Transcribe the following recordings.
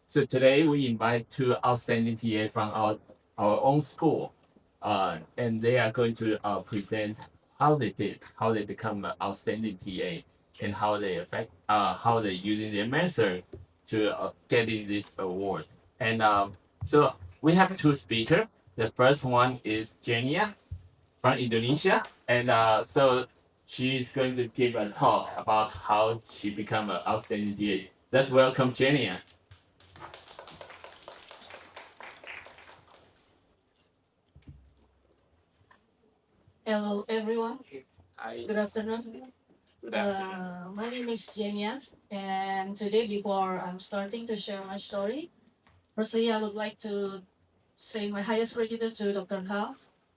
So today we invite two outstanding TA from our own school, and they are going to present how they become an outstanding TA, and how how they using their method to getting this award. And so we have two speakers. The first one is Jenia from Indonesia, and so she's going to give a talk about how she become an outstanding TA. Let's welcome Jenia. Hello, everyone. Hi. Good afternoon. Good My name is Jenia, and today, before I'm starting to share my story, firstly, I would like to say my highest gratitude to Dr. Ha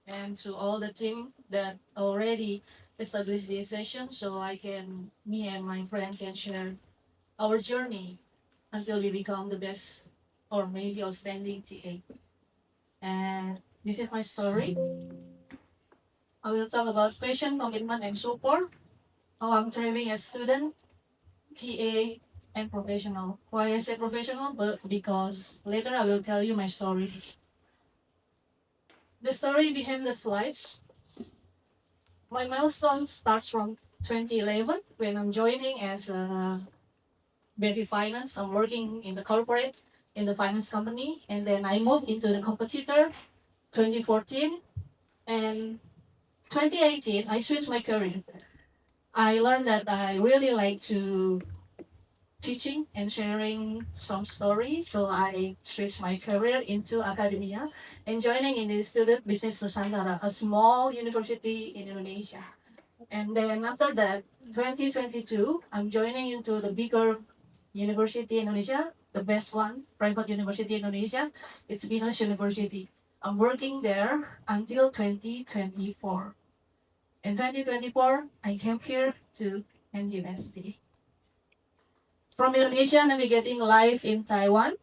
and to all the team that already established this session, so me and my friend can share our journey until we become the best or maybe outstanding TA. And this is my story. I will talk about passion, commitment, and support. How I'm thriving as student, TA, and professional. Why I say professional? But because later I will tell you my story. The story behind the slides. My milestone starts from 2011 when I'm joining as a Betty Finance. I'm working in the corporate in the finance company, and then I moved into the competitor 2014, and 2018 I switched my career. I learned that I really like to teaching and sharing some stories. So I switched my career into academia and joining in the Student Business Nusantara, a small university in Indonesia. And then after that, 2022, I'm joining into the bigger university in Indonesia, the best one, private university in Indonesia. It's Binus University. I'm working there until 2024. In 2024, I came here to NTUST. From Indonesia, navigating life in Taiwan.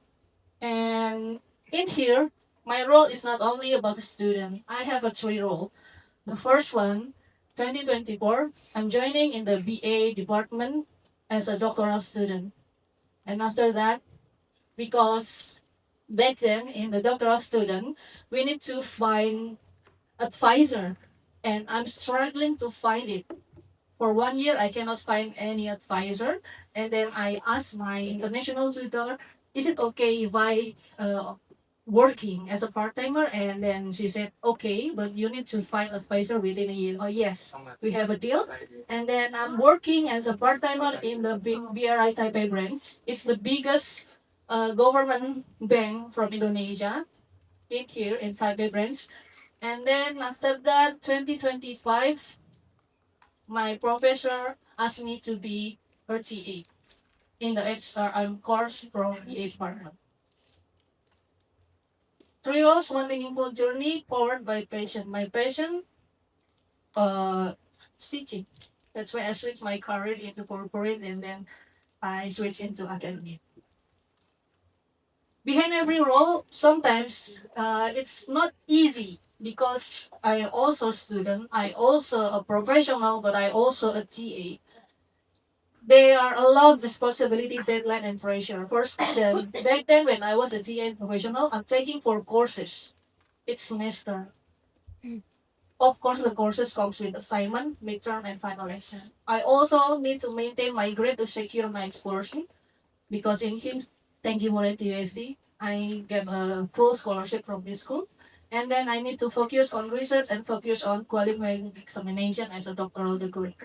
And in here, my role is not only about the student. I have a three role. The first one, 2024, I'm joining in the BA department as a doctoral student. And after that, because back then in the doctoral student, we need to find advisor, and I'm struggling to find it. For 1 year, I cannot find any advisor. And then I asked my international tutor, is it okay if I working as a part-timer? And then she said, okay, but you need to find advisor within a year. Oh, yes, we have a deal. And then I'm working as a part-timer in the BRI Taipei branch. It's the biggest government bank from Indonesia in here in Taipei branch. And then after that, 2025, my professor asked me to be her TA in the HR course from the department. 3 roles, one meaningful journey powered by passion. My passion, teaching. That's why I switched my career into corporate, and then I switched into academia. Behind every role, sometimes it's not easy because I also a student, I also a professional, but I also a TA. There are a lot of responsibility, deadline, and pressure. First, back then when I was a TA professional, I'm taking 4 courses. It's semester. Of course, the courses comes with assignment, midterm, and final exam. I also need to maintain my grade to secure my scholarship because in here, thank you, Moret USD, I get a full scholarship from this school. And then I need to focus on research and focus on qualifying examination as a doctoral degree.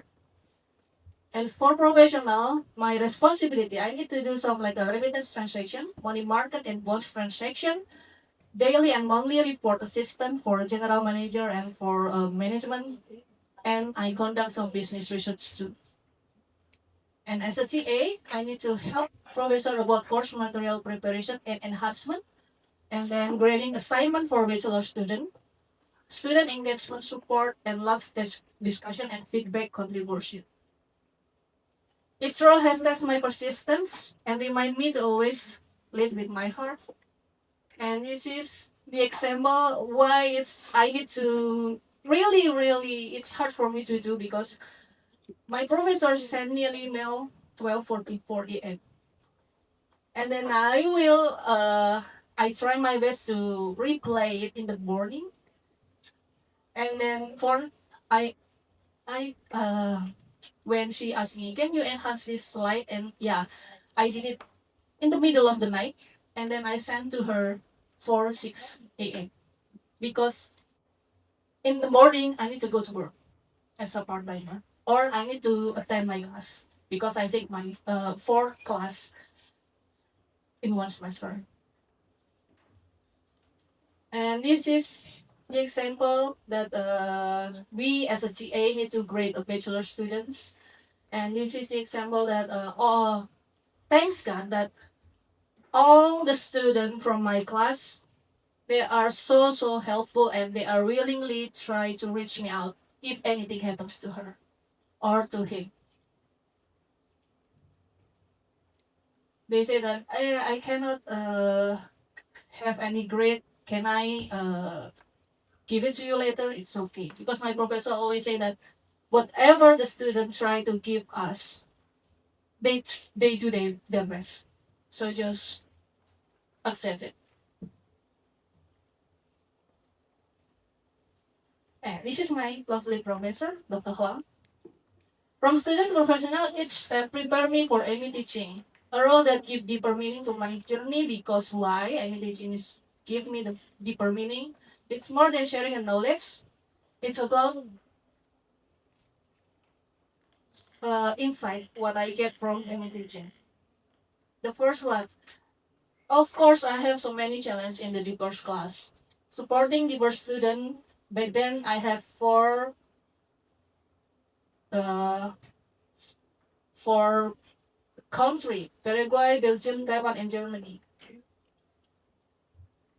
And for professional, my responsibility, I need to do some like a remittance transaction, money market and bonds transaction, daily and monthly report assistant for general manager and for management, and I conduct some business research too. And as a TA, I need to help professor about course material preparation and enhancement, and then grading assignment for bachelor student engagement support, and last discussion and feedback contribution. Each role has tested my persistence and remind me to always lead with my heart. And this is the example why I need to really it's hard for me to do because my professor sent me an email 12:44 AM. And then I try my best to replay it in the morning. And then I when she asked me, can you enhance this slide? And yeah, I did it in the middle of the night. And then I sent to her 6 a.m. because in the morning I need to go to work as a part-timer, or I need to attend my class because I take my 4 class in one semester. And this is the example that we as a TA need to grade a bachelor students. And this is the example that thanks God that all the students from my class, they are so helpful, and they are willingly try to reach me out if anything happens to her or to him. They say that I cannot have any grade. Can I give it to you later? It's okay. Because my professor always say that whatever the student try to give us, they do their best. So just accept it. And this is my lovely professor, Dr. Huang. From student to professional, each step prepare me for EMI teaching, a role that give deeper meaning to my journey. Because why EMI teaching is give me the deeper meaning. It's more than sharing a knowledge. It's about insight what I get from EMI teaching. The first one, of course, I have so many challenges in the diverse class. Supporting diverse student. Back then, I have four country: Paraguay, Belgium, Taiwan, and Germany.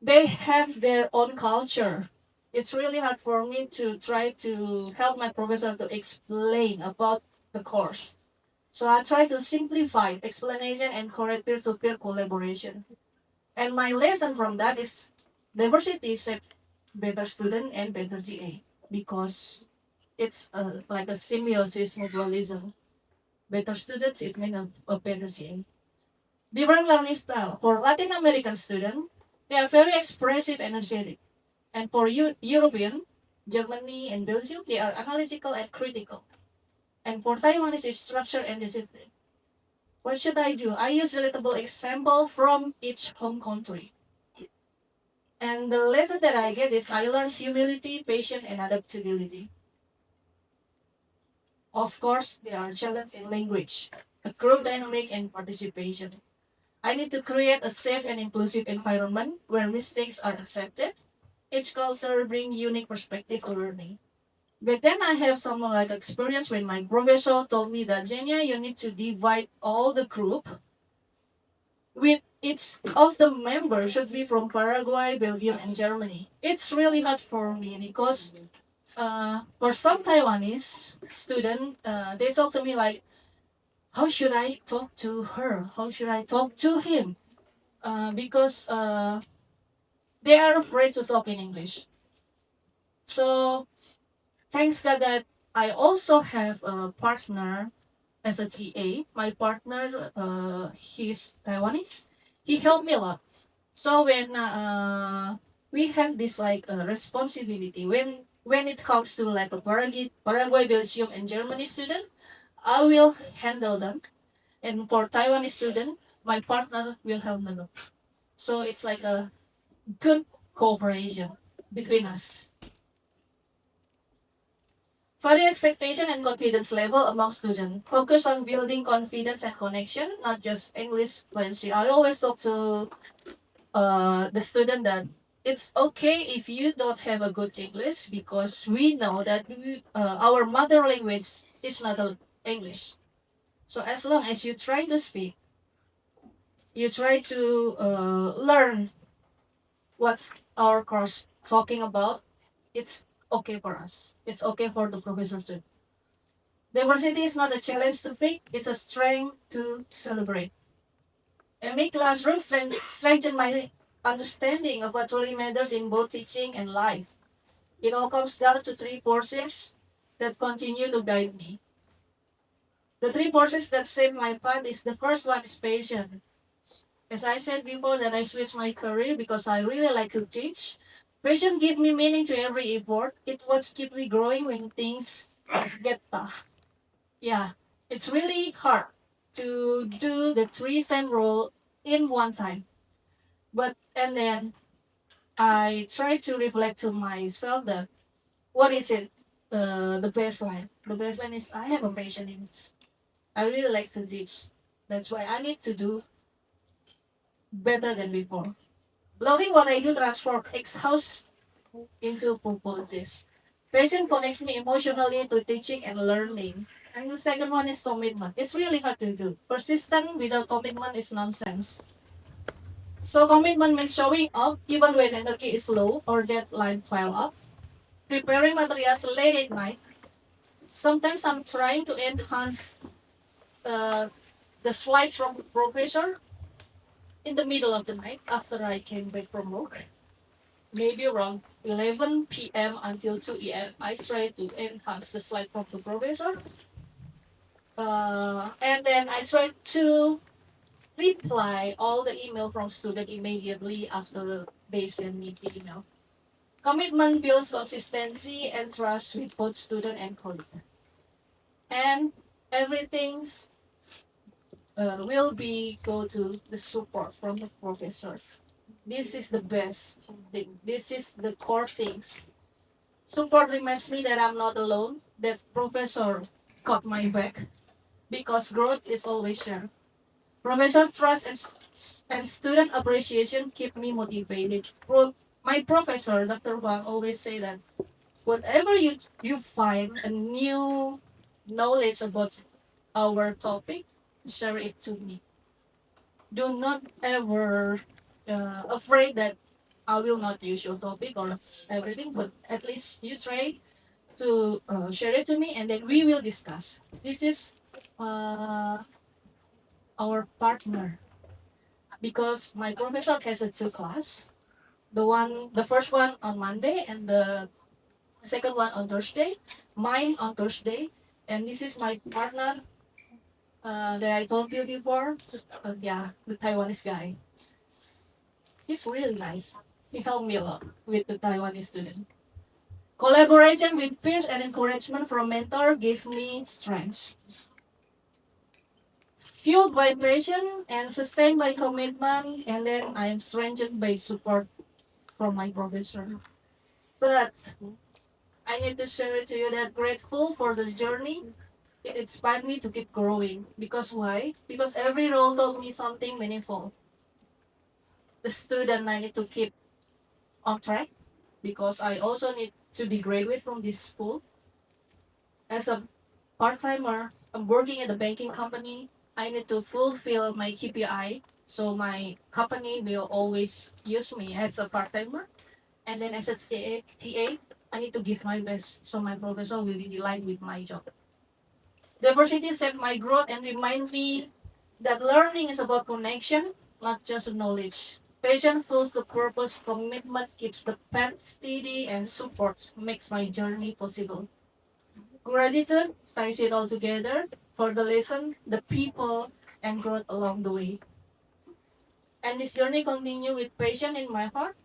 They have their own culture. It's really hard for me to try to help my professor to explain about the course. So I try to simplify explanation and correct peer-to-peer collaboration. And my lesson from that is diversity shapes better student and better TA, because it's like a symbiosis mutualism. Better students, it means a better TA. Different learning style. For Latin American students, they are very expressive, energetic. And for European, Germany and Belgium, they are analytical and critical. And for Taiwanese, it's structure and discipline. What should I do? I use relatable example from each home country. And the lesson that I get is I learned humility, patience, and adaptability. Of course, there are challenges in language, a group dynamic, and participation. I need to create a safe and inclusive environment where mistakes are accepted. Each culture brings unique perspective to learning. But then I have some like experience when my professor told me that, Jenia, you need to divide all the group with each of the members should be from Paraguay, Belgium, and Germany. It's really hard for me because for some Taiwanese student, they talk to me like, how should I talk to her? How should I talk to him? Because they are afraid to talk in English. So thanks God that I also have a partner as a TA. My partner, he's Taiwanese. He helped me a lot. So when we have this like responsibility, when it comes to like a Paraguay, Belgium, and Germany student, I will handle them. And for Taiwanese student, my partner will help them. So it's like a good cooperation between us. For the expectation and confidence level among students, focus on building confidence and connection, not just English fluency. I always talk to the student that it's okay if you don't have a good English, because we know that our mother language is not English. So as long as you try to speak, you try to learn what's our course talking about, it's okay for us. It's okay for the professors too. Diversity is not a challenge to fake, it's a strength to celebrate. And make classroom strengthen my understanding of what truly matters in both teaching and life. It all comes down to 3 forces that continue to guide me. The 3 forces that shape my path is, the first one is patience. As I said before, that I switched my career because I really like to teach. Passion give me meaning to every effort. It what keep me growing when things get tough. Yeah, it's really hard to do the three same role in one time. But and then I try to reflect to myself that what is it the baseline. The baseline is I have a passion in it. I really like to teach. That's why I need to do better than before. Loving what I do transforms exhaust into purposes. Passion connects me emotionally to teaching and learning. And the second one is commitment. It's really hard to do. Persistent without commitment is nonsense. So commitment means showing up even when energy is low or deadline pile up. Preparing materials late at night. Sometimes I'm trying to enhance uh, the slides from the professor in the middle of the night after I came back from work. Maybe around 11 p.m. until 2 a.m. I try to enhance the slide from the professor. And then I try to reply all the email from student immediately after they send me the email. Commitment builds consistency and trust with both student and colleague. And everything's will be go to the support from the professors. This is the best thing. This is the core things. Support reminds me that I'm not alone, that professor got my back, because growth is always shared. Professor trust and student appreciation keep me motivated. My professor, Dr. Huang, always say that whenever you find a new knowledge about our topic, share it to me. Do not ever afraid that I will not use your topic or everything, but at least you try to share it to me, and then we will discuss. This is uh, our partner because my professor has a two class. The first one on Monday and the second one on Thursday. Mine on Thursday, and this is my partner that I told you before. Yeah, the Taiwanese guy. He's really nice. He helped me a lot with the Taiwanese student. Collaboration with peers and encouragement from mentor gave me strength. Fueled by passion and sustained by commitment, and then I am strengthened by support from my professor. But I need to share it to you that grateful for the journey. It inspired me to keep growing. Because why? Because every role taught me something meaningful. The student I need to keep on track because I also need to be graduate from this school. As a part-timer, I'm working at a banking company. I need to fulfill my KPI, so my company will always use me as a part-timer. And then as a TA, I need to give my best, so my professor will be delighted with my job. Diversity shaped my growth and reminds me that learning is about connection, not just knowledge. Passion fuels the purpose, commitment keeps the path steady, and support makes my journey possible. Gratitude ties it all together for the lesson, the people, and growth along the way. And this journey continues with passion in my heart,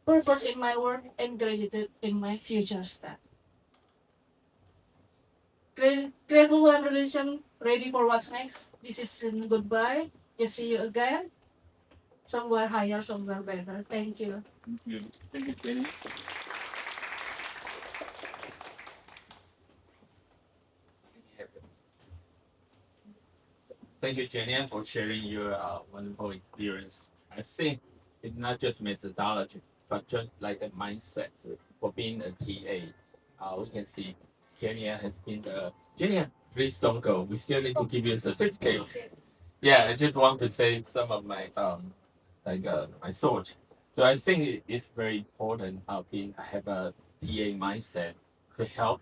purpose in my work, and gratitude in my future step. Grateful and relation, ready for what's next. This is goodbye. Just see you again. Somewhere higher, somewhere better. Thank you. Thank you. Thank you, Jenny. Thank you, Jenia, for sharing your wonderful experience. I think it's not just methodology, but just like a mindset for being a TA. We can see Jenia has been the Jenia. Please don't go. We still need to give you a certificate. Okay. Yeah, I just want to say some of my my thoughts. So I think it's very important being have a TA mindset to help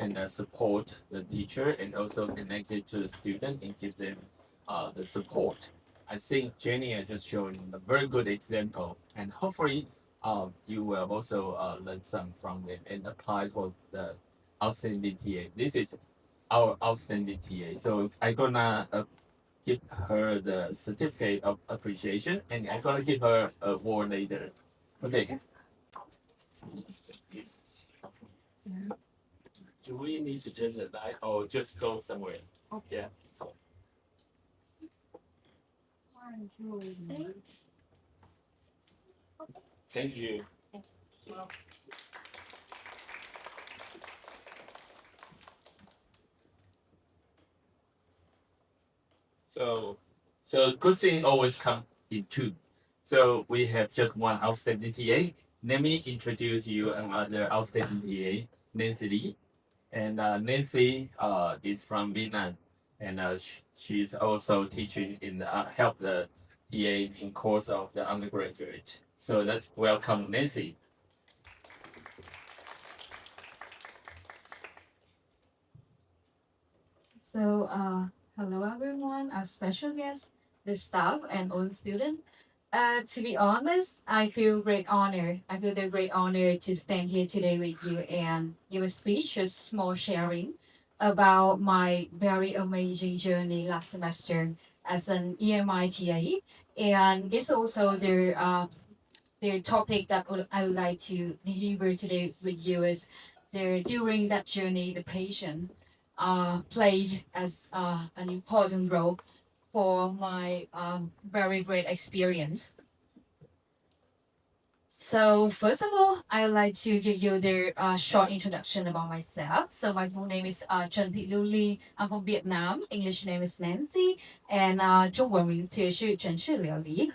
and support the teacher and also connect it to the student and give them the support. I think Jenny has just shown a very good example, and hopefully you will also learn some from them and apply for the outstanding TA. This is our outstanding TA. So I'm gonna give her the certificate of appreciation, and I'm gonna give her a award later. Okay. Do we need to change the light or just go somewhere? Okay. Yeah. 1, 2, 3. Thank you. So good thing always come in two. So we have just one outstanding TA. Let me introduce you another outstanding TA, Nancy Lee. And Nancy is from Vietnam, and she's also teaching in help the TA in course of the undergraduate. So let's welcome Nancy. So, hello everyone, our special guests, the staff, and all students. To be honest, I feel great honor. I feel the great honor to stand here today with you and give a speech, a small sharing about my very amazing journey last semester as an EMI TA. And it's also their topic that I would like to deliver today with you is during that journey, the patient played as an important role for my very great experience. So first of all, I would like to give you the short introduction about myself. So my full name is Tran Thi Luu Ly. I'm from Vietnam. English name is Nancy, and 中文名字是陈世琉璃.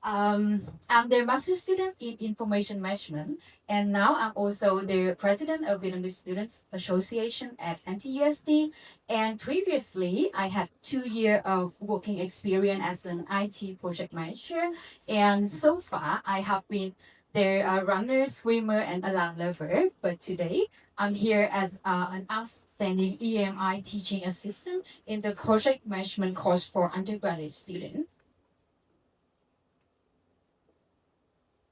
I'm the master student in information management, and now I'm also the president of Vietnamese Students Association at NTUST. And previously, I had 2 years of working experience as an IT project manager, and so far I have been the runner, swimmer, and alarm lover. But today, I'm here as an outstanding EMI teaching assistant in the project management course for undergraduate students.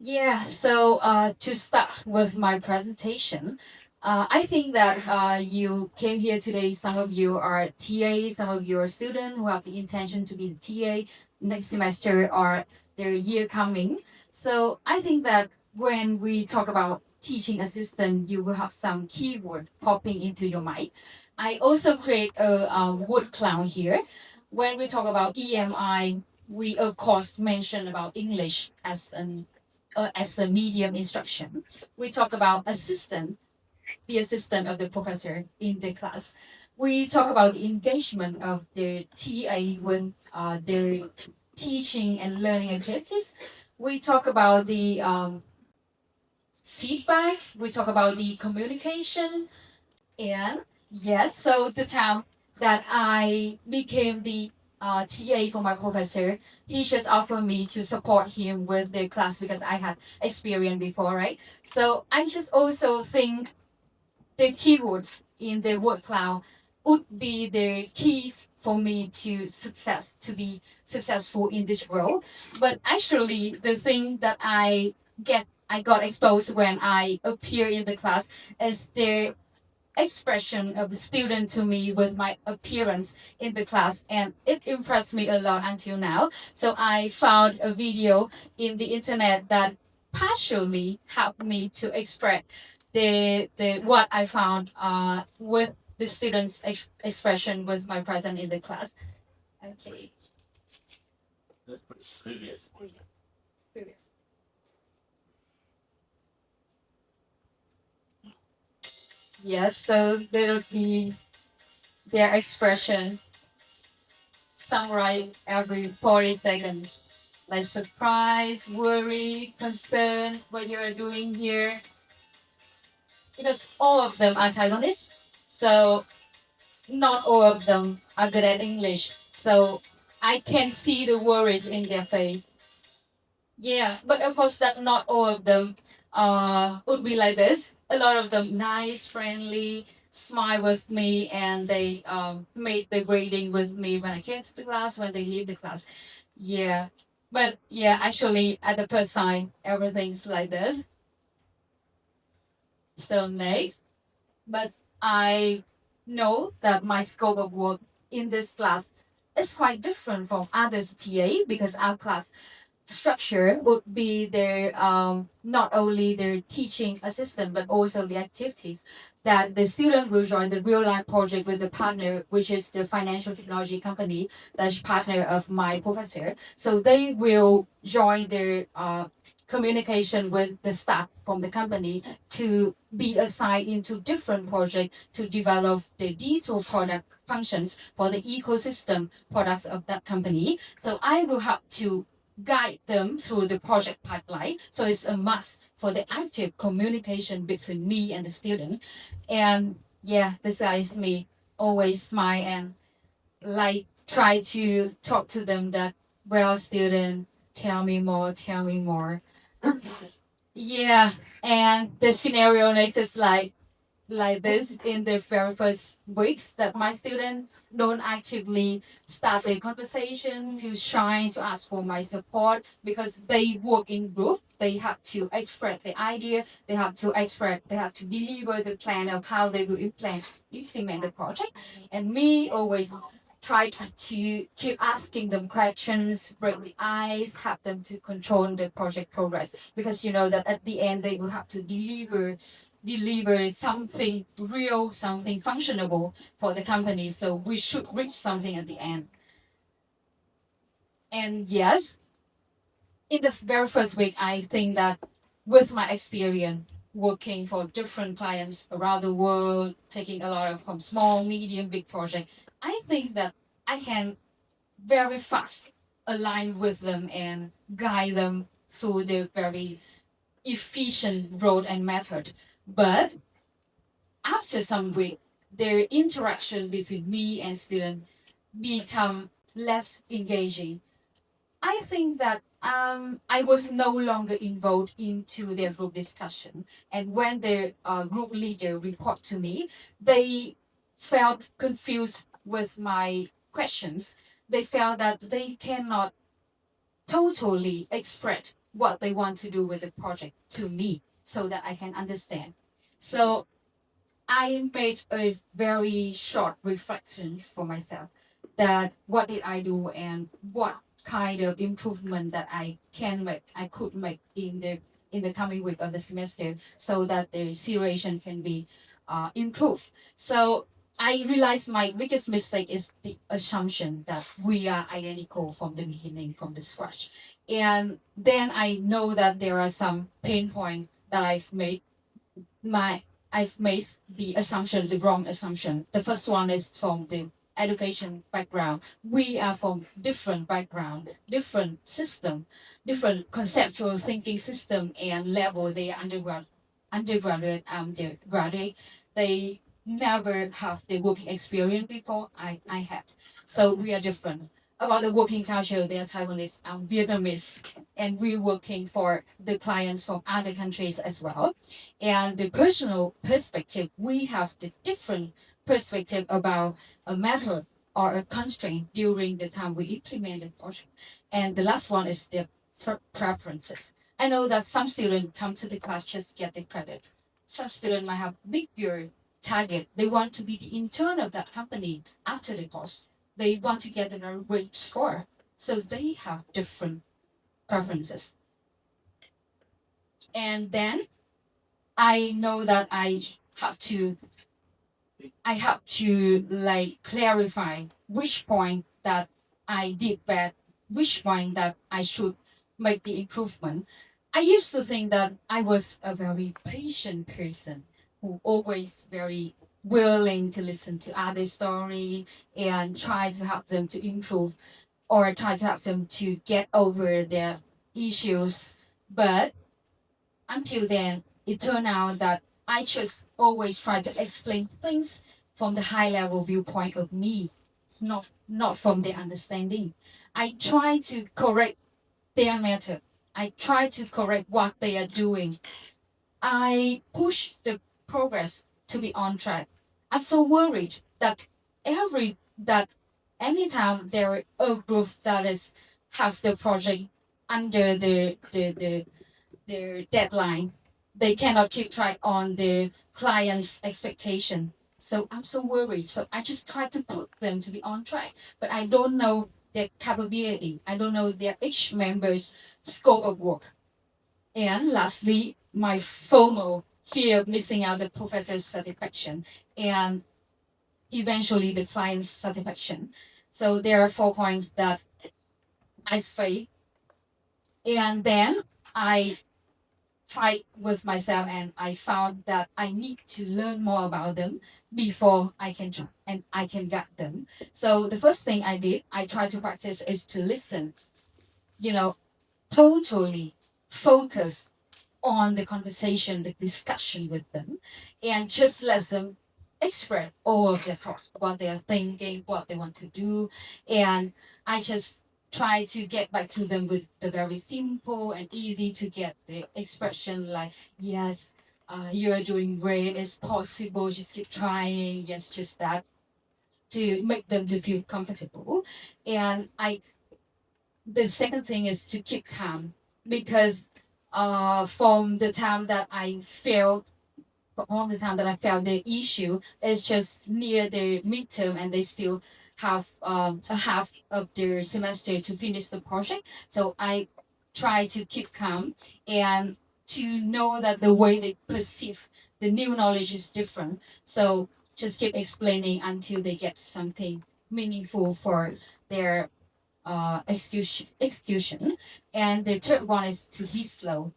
Yeah, so to start with my presentation, I think that you came here today. Some of you are TA, some of you are students who have the intention to be TA next semester or their year coming. So I think that when we talk about teaching assistant, you will have some keyword popping into your mind. I also create a word cloud here. When we talk about EMI, we of course mention about English as a medium instruction. We talk about assistant, the assistant of the professor in the class. We talk about the engagement of the TA with their teaching and learning activities. We talk about the feedback. We talk about the communication. And yes, so the time that I became the TA for my professor, he just offered me to support him with the class because I had experience before, right? So I just also think the keywords in the word cloud would be the keys for me to be successful in this role. But actually, the thing that I got exposed when I appear in the class is the expression of the student to me with my appearance in the class, and it impressed me a lot until now. So I found a video in the internet that partially helped me to express the what I found with the students' expression with my presence in the class. Okay. Previous. Previous. Yes, so there will be their expression summarize every 40 seconds. Like surprise, worry, concern, what you're doing here. Because all of them are Taiwanese, so not all of them are good at English. So I can see the worries in their face. Yeah, but of course that not all of them would be like this. A lot of them nice, friendly, smile with me, and they made the grading with me when I came to the class, when they leave the class. Yeah, but yeah, actually at the first sign, everything's like this. So next, but I know that my scope of work in this class it's quite different from others TA because our class structure would be their not only their teaching assistant but also the activities that the student will join the real life project with the partner, which is the financial technology company that's partner of my professor. So they will join their communication with the staff from the company to be assigned into different projects to develop the digital product functions for the ecosystem products of that company. So I will have to guide them through the project pipeline. So it's a must for the active communication between me and the student. And yeah, besides me, always smile and like try to talk to them that, well, student, tell me more, tell me more. Yeah, and the scenario next is like this in the very first weeks that my students don't actively start a conversation, feel shy to ask for my support because they work in group. They have to express the idea. They have to deliver the plan of how they will implement the project. And me always try to keep asking them questions, break the ice, help them to control the project progress because you know that at the end they will have to deliver something real, something functionable for the company. So we should reach something at the end. And yes, in the very first week, I think that with my experience working for different clients around the world, taking a lot of from small, medium, big project, I think that I can very fast align with them and guide them through the very efficient road and method. But after some week, their interaction between me and student become less engaging. I think that I was no longer involved into their group discussion. And when their group leader report to me, they felt confused with my questions. They felt that they cannot totally express what they want to do with the project to me so that I can understand. So I made a very short reflection for myself that what did I do and what kind of improvement that I could make in the coming week of the semester so that the situation can be improved. So I realized my biggest mistake is the assumption that we are identical from the beginning, from the scratch. And then I know that there are some pain points that I've made the assumption, the wrong assumption. The first one is from the education background. We are from different background, different system, different conceptual thinking system and level. They are undergraduate, they graduate. They never have the working experience before I had. So we are different. About the working culture, they are Taiwanese, Vietnamese, and we're working for the clients from other countries as well. And the personal perspective, we have the different perspective about a matter or a constraint during the time we implement the project. And the last one is the preferences. I know that some students come to the class just get the credit. Some students might have bigger target. They want to be the intern of that company after the course. They want to get a great score. So they have different preferences. And then I know that I have to like clarify which point that I did bad, which point that I should make the improvement. I used to think that I was a very patient person who always very willing to listen to other story and try to help them to improve or try to help them to get over their issues. But until then, it turned out that I just always try to explain things from the high level viewpoint of me, not from their understanding. I try to correct their method. I try to correct what they are doing. I push the progress to be on track. I'm so worried that anytime there are a group that is have the project under their deadline, they cannot keep track on the client's expectation. So I'm so worried. So I just try to put them to be on track, but I don't know their capability. I don't know their each member's scope of work. And lastly, my FOMO, fear of missing out the professor's satisfaction, and eventually the client's satisfaction. So there are 4 points that I say. And then I fight with myself and I found that I need to learn more about them before I can try and I can get them. So the first thing I did, I tried to practice is to listen, totally focus on the conversation, the discussion with them, and just let them express all of their thoughts, what they are thinking, what they want to do. And I just try to get back to them with the very simple and easy to get the expression like, yes, you're doing great, it's possible, just keep trying, yes, just that, to make them to feel comfortable. And the second thing is to keep calm, because from the time that I felt the issue is just near the midterm and they still have a half of their semester to finish the project. So I try to keep calm and to know that the way they perceive the new knowledge is different. So just keep explaining until they get something meaningful for their execution. And the third one is to be slow,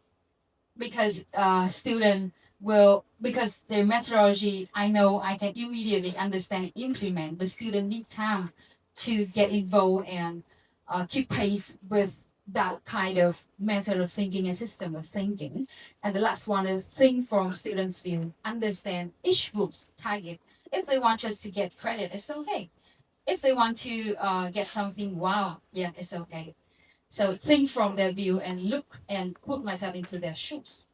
because student will, because their methodology, I know I can immediately understand and implement, but student need time to get involved and keep pace with that kind of method of thinking and system of thinking. And the last one is think from students' view, understand each group's target. If they want just to get credit, it's okay. If they want to get something, wow, yeah, it's okay. So think from their view and look and put myself into their shoes.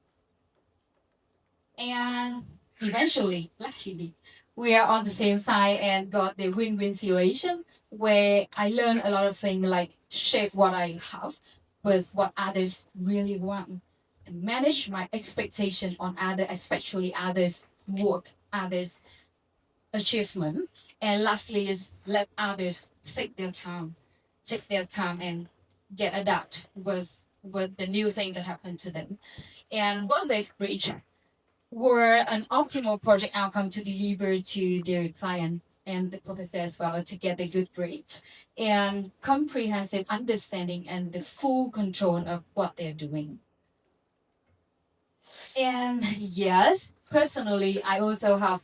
And eventually, luckily, we are on the same side and got the win-win situation where I learned a lot of things like shape what I have with what others really want and manage my expectation on others, especially others' work, others' achievement. And lastly is let others take their time and get adapt with the new thing that happened to them. And what they've reached were an optimal project outcome to deliver to their client and the professor as well to get the good grades and comprehensive understanding and the full control of what they're doing. And yes, personally, I also have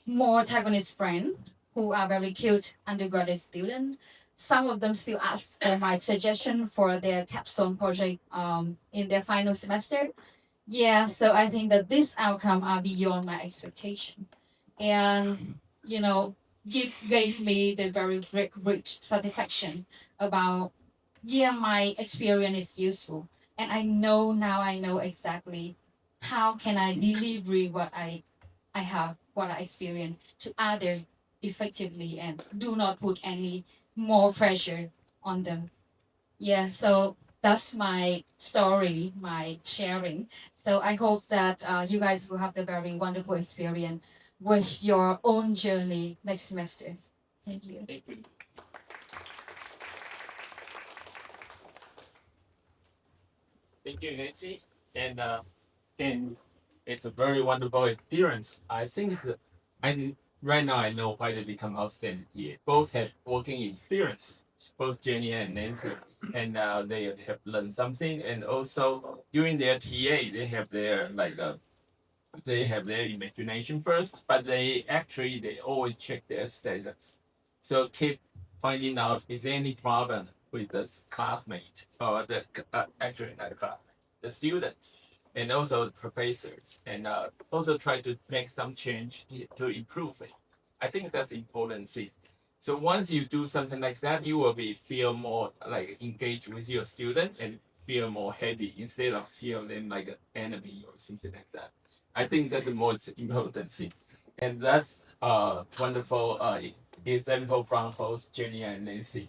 more Taiwanese friends who are very cute undergraduate students. Some of them still ask for my suggestion for their capstone project in their final semester. Yeah, so I think that this outcome are beyond my expectation. And, gave me the very rich satisfaction about, yeah, my experience is useful. And I know exactly how can I deliver what I have, what I experience to others effectively and do not put any more pressure on them. Yeah, so that's my story, my sharing. So I hope that you guys will have the very wonderful experience with your own journey next semester. Thank you. Thank you. Thank you, Nancy. And it's a very wonderful experience. I think right now I know why they become outstanding here. Both have working experience, both Jenia and Nancy, and they have learned something. And also during their TA, they have their they have their imagination first, but they always check their status. So keep finding out is there any problem with the classmate or the actually not the classmate, the students and also the professors, and also try to make some change to improve it. I think that's important thing. So once you do something like that, you will feel more like engaged with your student and feel more happy instead of feel them like an enemy or something like that. I think that's the most important thing, and that's a wonderful example from both Jenny and Nancy.